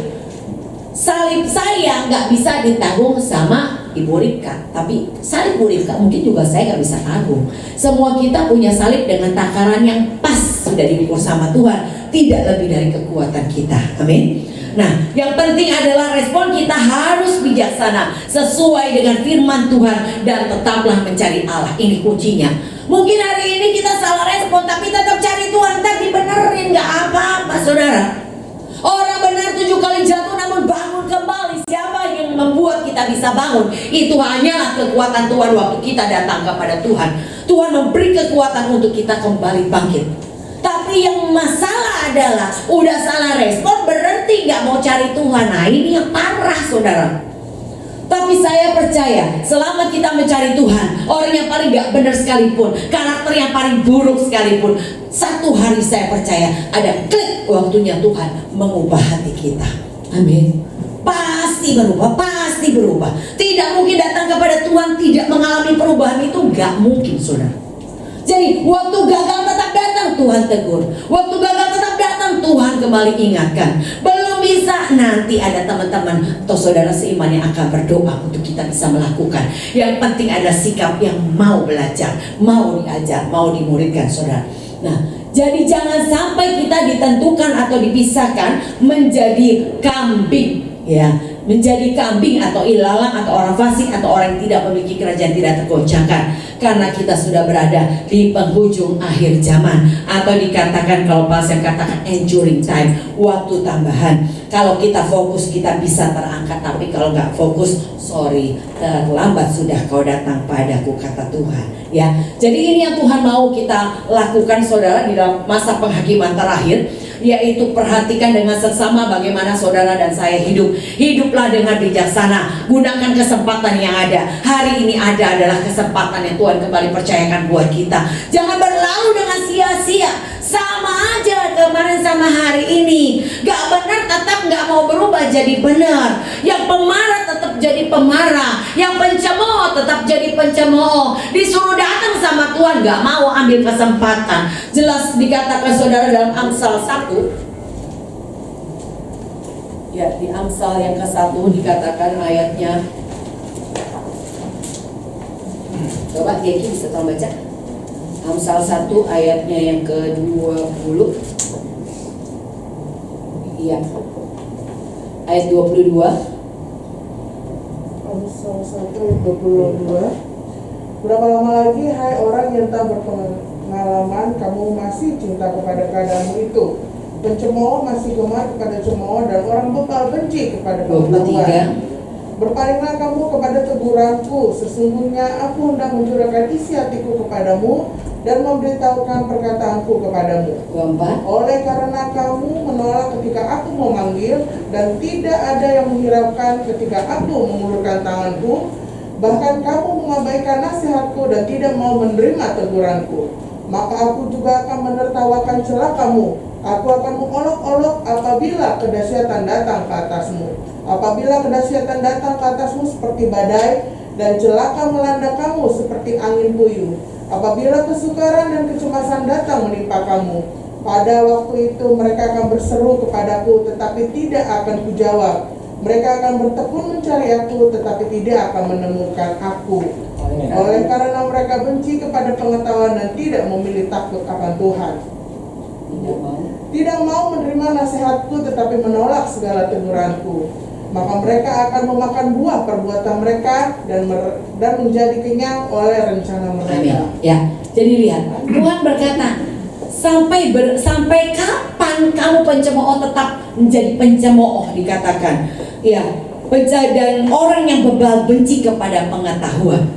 Salib saya nggak bisa ditanggung sama Ibu Rika, tapi salib Bu Rika mungkin juga saya nggak bisa tanggung. Semua kita punya salib dengan takaran yang pas, sudah dipikul sama Tuhan, tidak lebih dari kekuatan kita. Amin. Nah, yang penting adalah respon kita harus bijaksana, sesuai dengan firman Tuhan, dan tetaplah mencari Allah. Ini kuncinya. Mungkin hari ini kita salah respon, tapi tetap cari Tuhan, ntar dibenerin, nggak apa-apa saudara. Orang benar 7 kali jatuh namun bangun kembali. Siapa yang membuat kita bisa bangun? Itu hanyalah kekuatan Tuhan waktu kita datang kepada Tuhan. Tuhan memberi kekuatan untuk kita kembali bangkit. Tapi yang masalah adalah udah salah respon, berhenti gak mau cari Tuhan. Nah ini yang parah saudara. Tapi saya percaya selama kita mencari Tuhan, orang yang paling gak benar sekalipun, karakter yang paling buruk sekalipun, satu hari saya percaya ada klik waktunya Tuhan mengubah hati kita. Amin. Pasti berubah, pasti berubah. Tidak mungkin datang kepada Tuhan tidak mengalami perubahan, itu gak mungkin saudara. Jadi waktu gagal tetap datang datang Tuhan tegur. Waktu gagal tetap datang Tuhan kembali ingatkan. Belum bisa, nanti ada teman-teman atau saudara seiman yang akan berdoa untuk kita bisa melakukan. Yang penting ada sikap yang mau belajar, mau diajar, mau dimuridkan saudara. Nah, jadi jangan sampai kita ditentukan atau dipisahkan menjadi kambing, ya, menjadi kambing atau ilalang atau orang fasik atau orang yang tidak memiliki kerajaan tidak tergoncangkan, karena kita sudah berada di penghujung akhir zaman, atau dikatakan kalau Pastor katakan enduring time, waktu tambahan. Kalau kita fokus kita bisa terangkat, tapi kalau nggak fokus, sorry, terlambat sudah kau datang padaku, kata Tuhan. Ya, jadi ini yang Tuhan mau kita lakukan saudara di dalam masa penghakiman terakhir, yaitu perhatikan dengan sesama bagaimana saudara dan saya hidup. Hiduplah dengan bijaksana, gunakan kesempatan yang ada. Hari ini adalah kesempatan yang Tuhan kembali percayakan buat kita. Jangan berlalu dengan sia-sia. Sama aja kemarin sama hari ini. Gak benar tetap gak mau berubah jadi benar. Yang pemarah tetap jadi pemarah. Yang pencemooh tetap jadi pencemooh. Disuruh datang sama Tuhan gak mau ambil kesempatan. Jelas dikatakan saudara dalam Amsal 1. Ya, di Amsal yang ke-1 dikatakan ayatnya. Coba Yeki bisa tolong baca Amsal 1 ayatnya yang ke-20. Iya, ayat 22. Amsal 1 ayat 22. Berapa lama lagi hai orang yang tak berpengalaman, kamu masih cinta kepada keadaanmu itu? Pencemooh masih gemar kepada cemooh, dan orang bebal benci kepada pengetahuan. 23. Berpalinglah kamu kepada teguranku, sesungguhnya aku hendak mencurahkan isi hatiku kepadamu dan memberitahukan perkataanku kepadamu. 24. Oleh karena kamu menolak ketika aku memanggil, dan tidak ada yang menghiraukan ketika aku mengulurkan tanganku, bahkan kamu mengabaikan nasihatku dan tidak mau menerima teguranku, maka aku juga akan menertawakan celah kamu. Aku akan mengolok-olok apabila kedahsyatan datang ke atasmu. Apabila kedahsyatan datang ke atasmu seperti badai, dan celaka melanda kamu seperti angin puyuh. Apabila kesukaran dan kecemasan datang menimpa kamu, pada waktu itu mereka akan berseru kepadaku, tetapi tidak akan kujawab. Mereka akan bertekun mencari aku, tetapi tidak akan menemukan aku. Oleh karena mereka benci kepada pengetahuan dan tidak memilih takut akan Tuhan. Tidak mau menerima nasihatku, tetapi menolak segala teguranku. Maka mereka akan memakan buah perbuatan mereka dan menjadi kenyang oleh rencana mereka. Amin. Ya, jadi lihat, Tuhan berkata, sampai kapan kamu pencemooh tetap menjadi pencemooh, dikatakan. Ya, dan orang yang bebal benci kepada pengetahuan.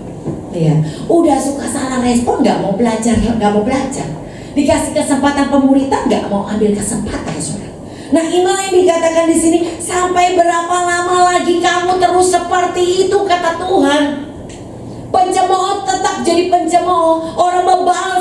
Ya, udah suka salah respon, nggak mau belajar. Dikasih kesempatan pemuritan, nggak mau ambil kesempatan, saudara. Nah, inilah yang dikatakan di sini. Sampai berapa lama lagi kamu terus seperti itu, kata Tuhan? Pencemooh tetap jadi pencemooh, orang bebal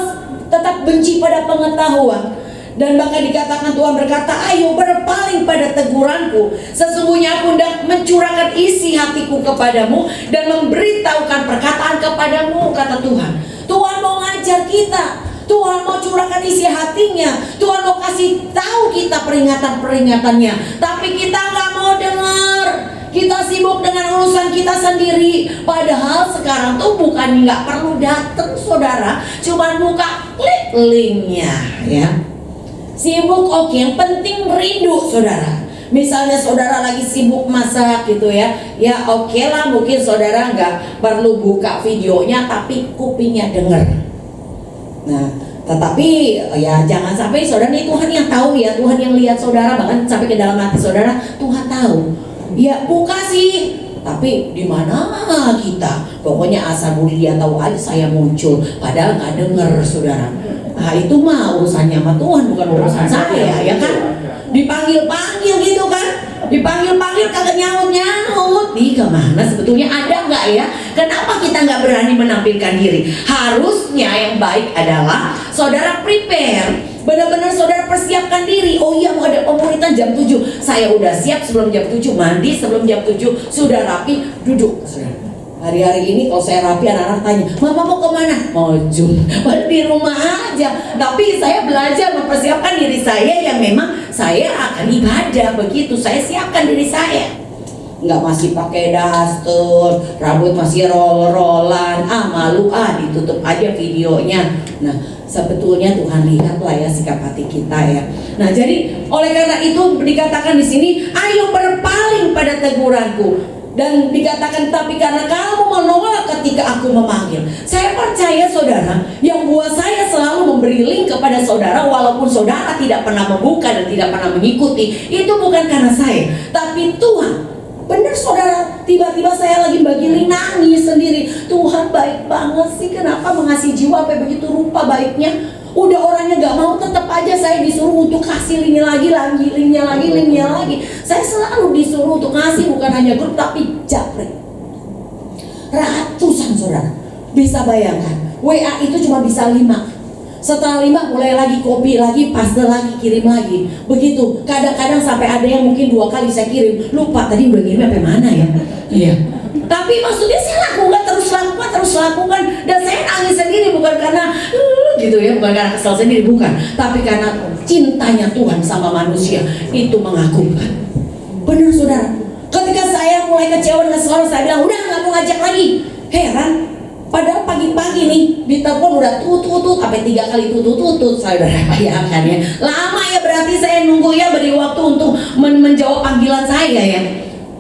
tetap benci pada pengetahuan. Dan bahkan dikatakan Tuhan berkata, ayo berpaling pada teguranku. Sesungguhnya aku hendak mencurahkan isi hatiku kepadamu dan memberitahukan perkataan kepadamu, kata Tuhan. Tuhan mau ngajar kita. Tuhan mau curahkan isi hatinya. Tuhan mau kasih tahu kita peringatan-peringatannya. Tapi kita nggak mau dengar. Kita sibuk dengan urusan kita sendiri. Padahal sekarang tuh bukan nggak perlu datang, saudara. Cuma buka klik linknya, ya. Sibuk oke, yang penting rindu, saudara. Misalnya saudara lagi sibuk masak gitu ya, ya oke lah, mungkin saudara nggak perlu buka videonya, tapi kupingnya denger. Nah, tetapi ya jangan sampai saudara, nih Tuhan yang tahu ya, Tuhan yang lihat saudara, bahkan sampai ke dalam hati saudara, Tuhan tahu. Ya buka sih, tapi di mana kita? Pokoknya asal budi dia tahu aja saya muncul, padahal nggak denger, saudara. Nah itu mah urusannya sama Tuhan, bukan urusan saya, ya kan? Dipanggil-panggil gitu kan? Dipanggil-panggil kagak nyaut-nyaut. Ih, kemana sebetulnya, ada nggak ya? Kenapa kita nggak berani menampilkan diri? Harusnya yang baik adalah saudara prepare, benar-benar saudara persiapkan diri. Oh iya, mau ada pemuritan jam 7. Saya udah siap sebelum jam 7, mandi sebelum jam 7, sudah rapi, duduk, saudara. Hari-hari ini kalau saya rapi, anak-anak tanya, Mama mau kemana? Mau Zoom. Di rumah aja. Tapi saya belajar mempersiapkan diri saya yang memang saya akan ibadah. Begitu, saya siapkan diri saya. Nggak masih pakai daster, rambut masih roll-rollan, malu ditutup aja videonya. Nah, sebetulnya Tuhan lihatlah ya sikap hati kita ya. Nah, jadi oleh karena itu dikatakan di sini, ayo berpaling pada teguranku. Dan dikatakan, tapi karena kamu menolak ketika aku memanggil. Saya percaya saudara, yang buat saya selalu memberi link kepada saudara, walaupun saudara tidak pernah membuka dan tidak pernah mengikuti, itu bukan karena saya, tapi Tuhan. Benar saudara, tiba-tiba saya lagi bagi link, nangis sendiri. Tuhan baik banget sih, kenapa mengasihi jiwa sampai begitu rupa baiknya. Udah orangnya gak mau, tetap aja saya disuruh untuk kasih linknya lagi, linknya lagi. Saya selalu disuruh untuk ngasih, bukan hanya grup tapi japri. Ratusan saudara. Bisa bayangkan, WA itu cuma bisa 5. Setelah 5 mulai lagi copy lagi, paste lagi, kirim lagi. Begitu, kadang-kadang sampai ada yang mungkin 2 kali saya kirim, lupa tadi udah kirim sampai mana ya. Iya. Tapi maksudnya saya lakukan, terus lakukan. Dan saya nangis sendiri, bukan karena gitu ya, bukan karena kesal sendiri, bukan. Tapi karena cintanya Tuhan sama manusia, itu mengagumkan. Benar saudara, ketika saya mulai kecewa dengan seorang, saya bilang, udah gak mau ngajak lagi. Heran, padahal pagi-pagi nih, ditelepon udah tutut, sampai 3 kali tutut. Saya udah bayangkan ya, lama ya berarti saya nunggu ya, beri waktu untuk menjawab panggilan saya ya.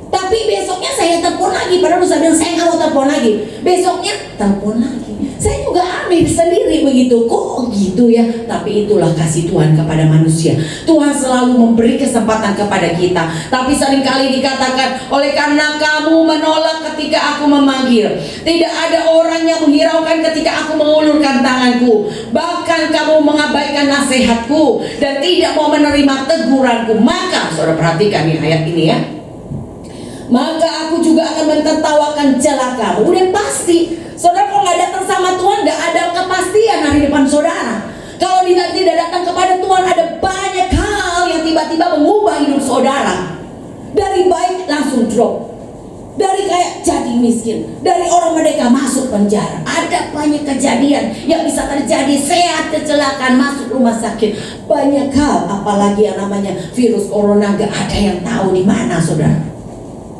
Tapi besoknya saya telepon lagi, padahal saya bilang saya nggak mau telepon lagi. Besoknya telepon lagi. Saya juga aneh sendiri begitu, kok gitu ya. Tapi itulah kasih Tuhan kepada manusia. Tuhan selalu memberi kesempatan kepada kita. Tapi seringkali dikatakan, oleh karena kamu menolak ketika aku memanggil, tidak ada orang yang menghiraukan ketika aku mengulurkan tanganku. Bahkan kamu mengabaikan nasihatku dan tidak mau menerima teguranku. Maka, saudara perhatikan nih ayat ini ya. Maka aku juga akan mentertawakan celakamu. Udah pasti. Saudara kalau nggak datang sama Tuhan, nggak ada kepastian hari depan saudara. Kalau tidak datang kepada Tuhan, ada banyak hal yang tiba-tiba mengubah hidup saudara. Dari baik langsung drop. Dari kayak jadi miskin. Dari orang merdeka masuk penjara. Ada banyak kejadian yang bisa terjadi. Sehat kecelakaan, masuk rumah sakit. Banyak hal, apalagi yang namanya virus corona, nggak ada yang tahu di mana saudara.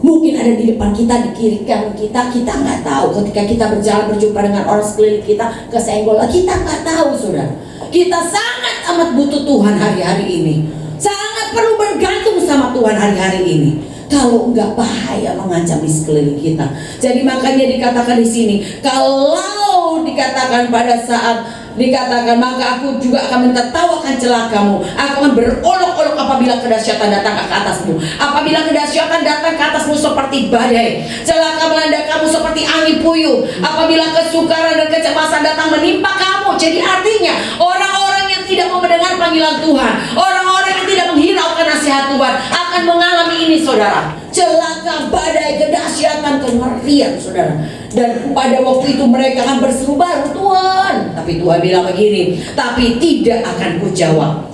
Mungkin ada di depan kita, di kiri kanan kita nggak tahu. Ketika kita berjalan berjumpa dengan orang sekeliling kita, kesenggol, kita nggak tahu saudara. Kita sangat amat butuh Tuhan hari-hari ini. Sangat perlu bergantung sama Tuhan hari-hari ini. Kalau enggak, bahaya mengancam di sekeliling kita. Jadi makanya dikatakan di sini, kalau dikatakan pada saat dikatakan, maka aku juga akan mentertawakan celakamu. Aku akan berolok-olok apabila kedahsyatan datang ke atasmu. Apabila kedahsyatan datang ke atasmu seperti badai, celaka melanda kamu seperti angin puyuh. Apabila kesukaran dan kecemasan datang menimpa kamu. Jadi artinya orang-orang yang tidak mau mendengar panggilan Tuhan, orang-orang yang tidak menghiraukan nasihat Tuhan akan mengalami ini saudara. Celaka, badai, kedahsyatan, kengerian saudara. Dan pada waktu itu mereka akan berseru, baru Tuhan. Tapi Tuhan bilang begini, tapi tidak akan kujawab.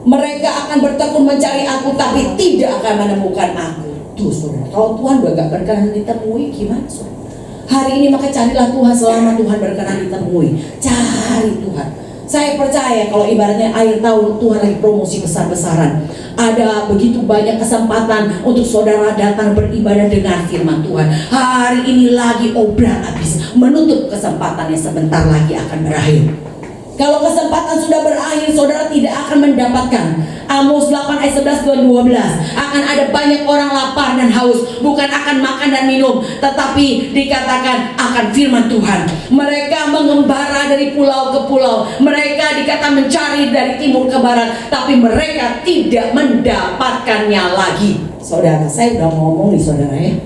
Mereka akan bertekun mencari aku, tapi tidak akan menemukan aku. Tuh saudara, kalau Tuhan gak berkenan ditemui, gimana saudara? Hari ini maka carilah Tuhan selama Tuhan berkenan ditemui. Cari Tuhan. Saya percaya kalau ibaratnya akhir tahun Tuhan lagi promosi besar-besaran. Ada begitu banyak kesempatan untuk saudara datang beribadah dengan firman Tuhan. Hari ini lagi obrak habis, menutup kesempatan yang sebentar lagi akan berakhir. Kalau kesempatan sudah berakhir, saudara tidak akan mendapatkan. Amos 8 ayat 11 dan 12. Akan ada banyak orang lapar dan haus, bukan akan makan dan minum, tetapi dikatakan akan firman Tuhan. Mereka mengembara dari pulau ke pulau. Mereka dikatakan mencari dari timur ke barat, tapi mereka tidak mendapatkannya lagi. Saudara, saya udah ngomong nih saudara ya.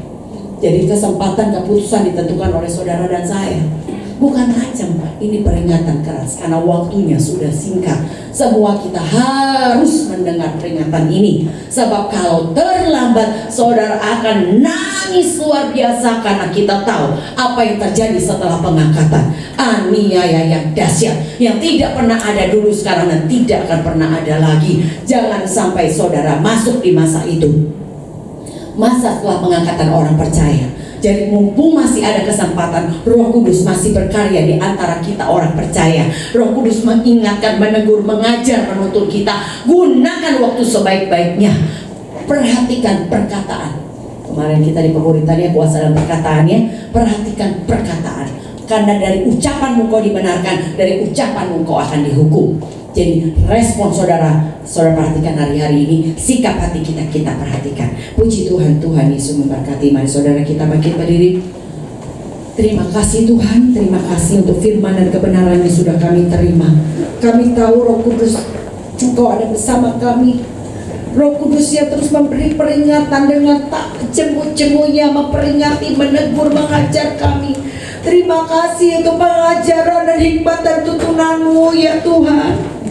Jadi kesempatan keputusan ditentukan oleh saudara dan saya. Bukan macam, ini peringatan keras karena waktunya sudah singkat. Semua kita harus mendengar peringatan ini. Sebab kalau terlambat, saudara akan nangis luar biasa karena kita tahu apa yang terjadi setelah pengangkatan. Aniaya yang dahsyat yang tidak pernah ada dulu, sekarang dan tidak akan pernah ada lagi. Jangan sampai saudara masuk di masa itu. Masa setelah pengangkatan orang percaya. Jadi mumpung masih ada kesempatan, Roh Kudus masih berkarya di antara kita orang percaya. Roh Kudus mengingatkan, menegur, mengajar, menuntun kita. Gunakan waktu sebaik-baiknya. Perhatikan perkataan. Kemarin kita di pemuritannya kuasa dalam perkataannya. Perhatikan perkataan. Karena dari ucapanmu kau dibenarkan, dari ucapanmu kau akan dihukum. Jadi respon saudara perhatikan hari-hari ini, sikap hati kita perhatikan. Puji Tuhan, Tuhan Yesus memberkati. Mari saudara kita bangkit berdiri. Terima kasih Tuhan, terima kasih untuk firman dan kebenaran yang sudah kami terima. Kami tahu Roh Kudus Engkau ada bersama kami. Roh Kudus yang terus memberi peringatan dengan tak jemu-jemunya, memperingati, menegur, mengajar kami. Terima kasih untuk pengajaran dan hikmat dan tuntunanmu ya Tuhan.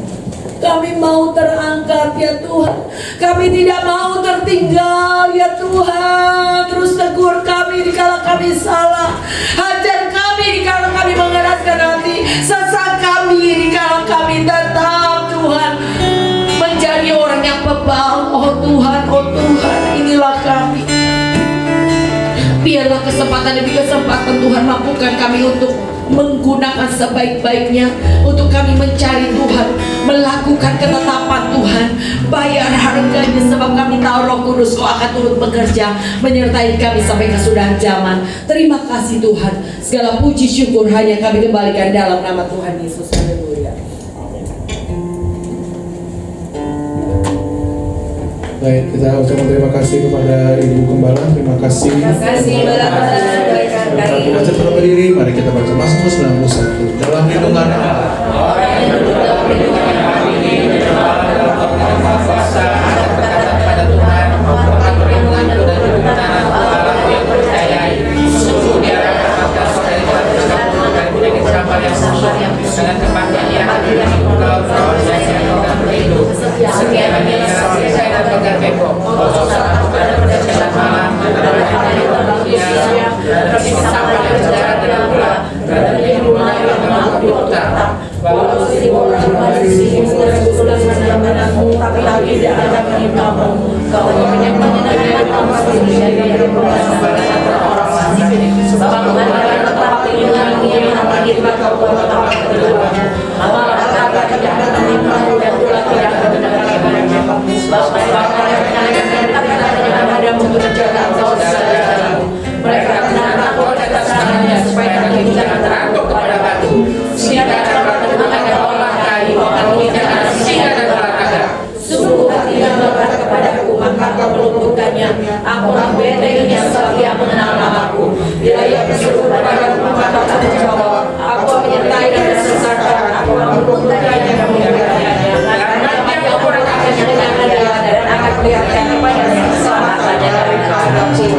Kami mau terangkat ya Tuhan. Kami tidak mau tertinggal ya Tuhan. Terus tegur kami dikala kami salah. Ajar kami dikala kami mengeraskan hati. Sesak kami dikala kami tetap Tuhan menjadi orang yang bebal. Oh Tuhan, inilah kami. Biarlah kesempatan demi kesempatan Tuhan mampukan kami untuk menggunakan sebaik-baiknya, untuk kami mencari Tuhan, melakukan ketetapan Tuhan, bayar harganya, sebab kami tahu Roh Kudus Kau akan turut bekerja menyertai kami sampai kesudahan zaman. Terima kasih Tuhan, segala puji syukur hanya kami kembalikan dalam nama Tuhan Yesus. Haleluya. Baik, kita ucapkan terima kasih kepada Ibu Gembala. Terima kasih. Terima kasih Kita tetap berdiri, mari kita baca Mazmur 91. Dalam lindungan Allah.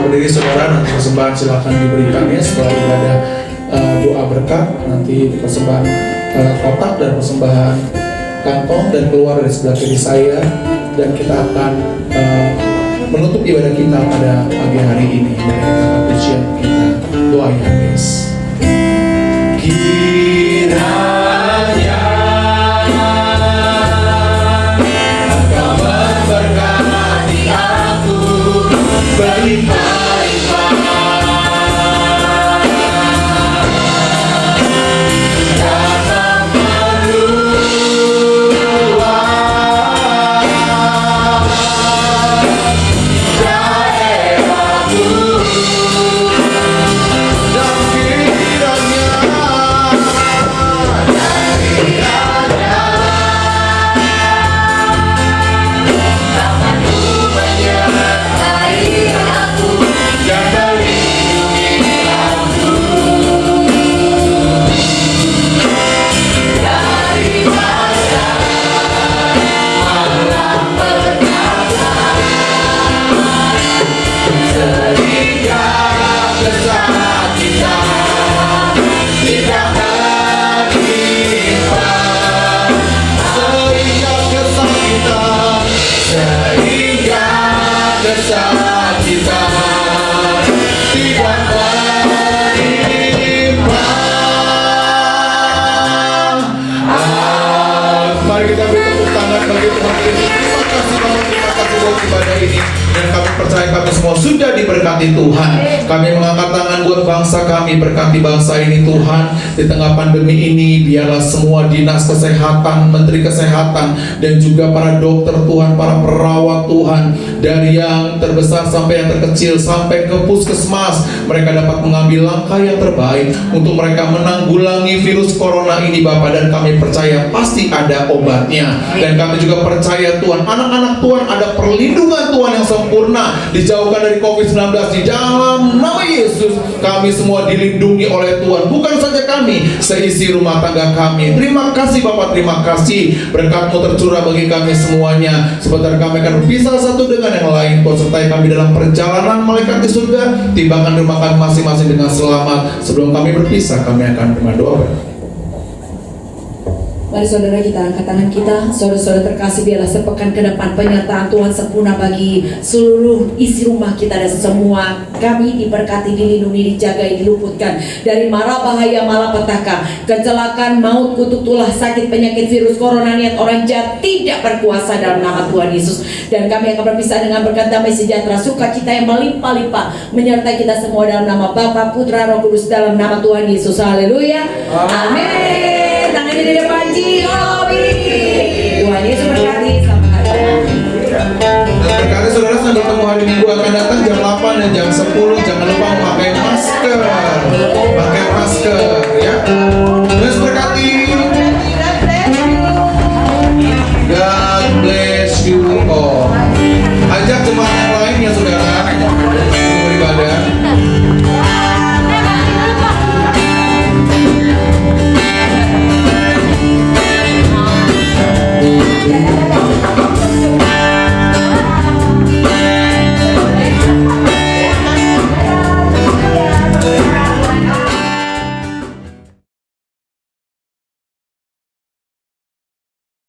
Berdiri saudara, nanti persembahan silakan diberikan ya setelah ibadah doa berkat, nanti persembahan kotak dan persembahan kantong dan keluar dari sebelah kiri saya, dan kita akan menutup ibadah kita pada pagi hari ini. Mari kita pujian kita doa yang habis. Kiranya Engkau memberkati aku berlimpah-limpah. Mari kita beri tepuk tangan bagi Tuhan Yesus. Terima kasih Tuhan, terima kasih buat ibadah ini, dan kami percaya kami semua sudah diberkati Tuhan. Kami mengangkat tangan buat bangsa kami, berkati bangsa ini Tuhan. Di tengah pandemi ini, biarlah semua dinas kesehatan, menteri kesehatan, dan juga para dokter Tuhan, para perawat Tuhan, dari yang terbesar sampai yang terkecil, sampai ke puskesmas, mereka dapat mengambil langkah yang terbaik untuk mereka menanggulangi virus corona ini Bapak. Dan kami percaya pasti ada obatnya. Dan kami juga percaya Tuhan, anak-anak Tuhan ada perlindungan Tuhan yang sempurna, dijauhkan dari COVID-19 di dalam nama Yesus. Kami semua dilindungi oleh Tuhan, bukan saja kami, seisi rumah tangga kami. Terima kasih Bapak, terima kasih. Berkat-Mu tercurah bagi kami semuanya. Sebentar kami akan berpisah satu dengan yang lain. Tuhan sertai kami dalam perjalanan malaikat di surga. Tibakan rumah kami masing-masing dengan selamat. Sebelum kami berpisah, kami akan berdoa. Mari saudara kita angkat tangan kita. Saudara-saudara terkasih, biarlah sepekan ke depan penyertaan Tuhan sempurna bagi seluruh isi rumah kita dan semua kami diberkati, dilindungi, dijaga, diluputkan dari mara bahaya, malapetaka, kecelakaan, maut, kutuk tulah, sakit, penyakit, virus corona, niat orang jahat tidak berkuasa dalam nama Tuhan Yesus. Dan kami akan berpisah dengan berkat damai sejahtera, sukacita yang melimpah-limpah menyertai kita semua dalam nama Bapa, Putra, Roh Kudus, dalam nama Tuhan Yesus. Haleluya. Amin. Tangan di depan Jiobi. Tuhan Yesus berkati. Selamat hari. Dan berkali saudara, sampai ketemu hari Minggu akan datang jam 8 dan jam 10. Jangan lupa memakai masker. Pakai masker ya.